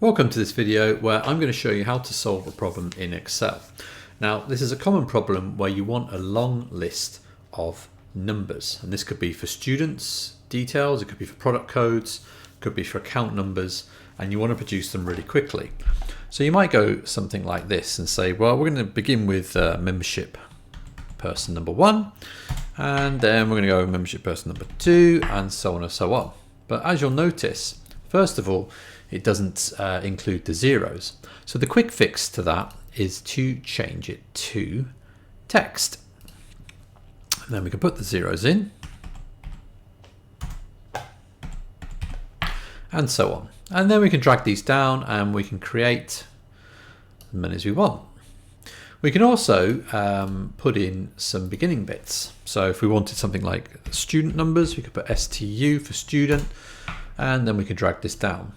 Welcome to this video where I'm going to show you how to solve a problem in Excel. Now, this is a common problem where you want a long list of numbers, and this could be for students' details, it could be for product codes, it could be for account numbers, and you want to produce them really quickly. So you might go something like this and say, well, we're going to begin with membership person number 1, and then we're going to go membership person number 2, and so on and so on. But as you'll notice, first of all, it doesn't include the zeros. So the quick fix to that is to change it to text. And then we can put the zeros in, and so on. And then we can drag these down and we can create as many as we want. We can also put in some beginning bits. So if we wanted something like student numbers, we could put STU for student, and then we can drag this down.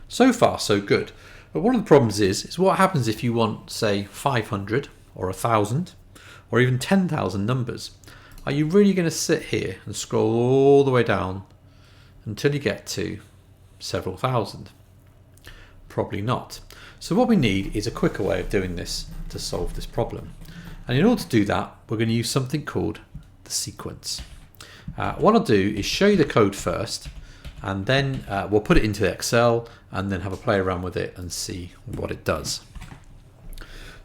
So far, so good. But one of the problems is what happens if you want, say, 500 or 1,000 or even 10,000 numbers? Are you really going to sit here and scroll all the way down until you get to several thousand? Probably not. So what we need is a quicker way of doing this to solve this problem. And in order to do that, we're going to use something called the sequence. What I'll do is show you the code first, and then we'll put it into Excel and then have a play around with it and see what it does.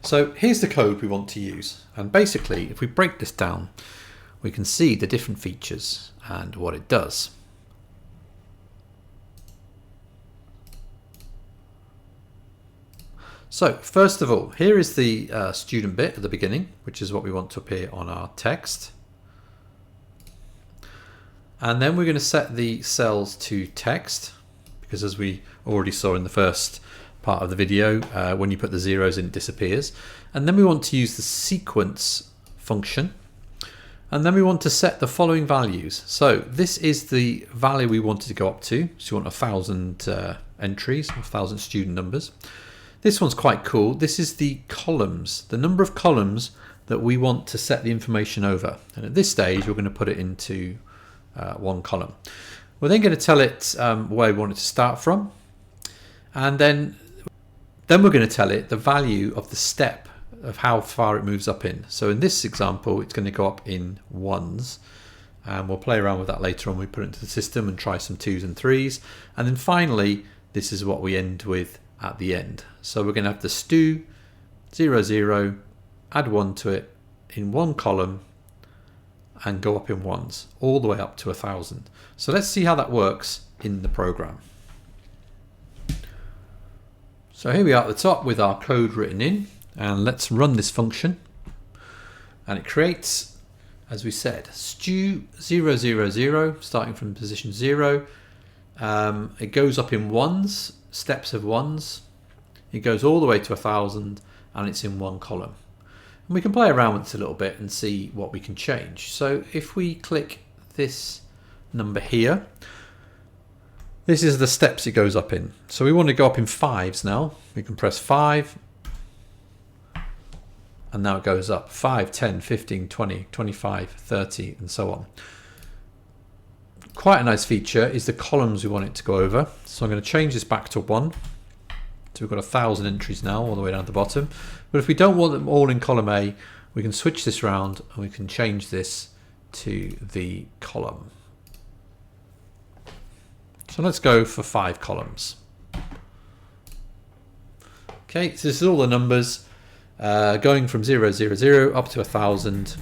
So here's the code we want to use, and basically if we break this down we can see the different features and what it does. So first of all, here is the student bit at the beginning, which is what we want to appear on our text. And then we're going to set the cells to text, because as we already saw in the first part of the video, when you put the zeros in, it disappears. And then we want to use the sequence function. And then we want to set the following values. So this is the value we wanted to go up to. So you want 1,000 entries, 1,000 student numbers. This one's quite cool. This is the columns, the number of columns that we want to set the information over. And at this stage, we're going to put it into one column. We're then going to tell it where we want it to start from, and then we're going to tell it the value of the step of how far it moves up in. So in this example, it's going to go up in ones, and we'll play around with that later on. We put it into the system and try some 2s and 3s, and then finally this is what we end with at the end. So we're going to have the stu 0 0, add 1 to it in one column, and go up in ones all the way up to 1,000. So let's see how that works in the program. So here we are at the top with our code written in, and let's run this function, and it creates, as we said, stu 0 0 0 starting from position 0. It goes up in ones, steps of ones. It goes all the way to 1,000, and it's in one column. And we can play around with this a little bit and see what we can change. So if we click this number here, this is the steps it goes up in. So we want to go up in 5s now. We can press 5, and now it goes up 5, 10, 15, 20, 25, 30, and so on. Quite a nice feature is the columns we want it to go over. So I'm going to change this back to 1. So we've got 1,000 entries now all the way down to the bottom. But if we don't want them all in column A, we can switch this around and we can change this to the column. So let's go for 5 columns. Okay, so this is all the numbers going from 0 0 0 up to 1,000,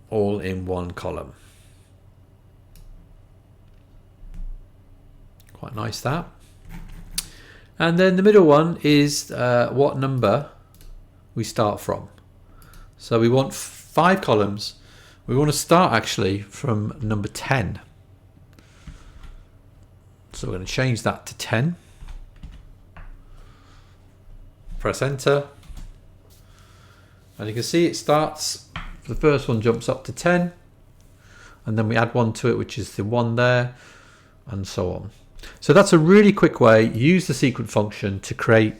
all in one column. Quite nice, that. And then the middle one is what number we start from. So we want 5 columns. We want to start actually from number 10. So we're going to change that to 10. Press enter. And you can see it starts, the first one jumps up to 10. And then we add 1 to it, which is the 1 there, and so on. So that's a really quick way. Use the sequence function to create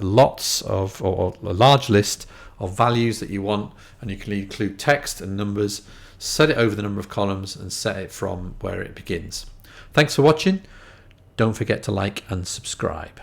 lots of, or a large list of values that you want, and you can include text and numbers. set it over the number of columns, and set it from where it begins. Thanks for watching. Don't forget to like and subscribe.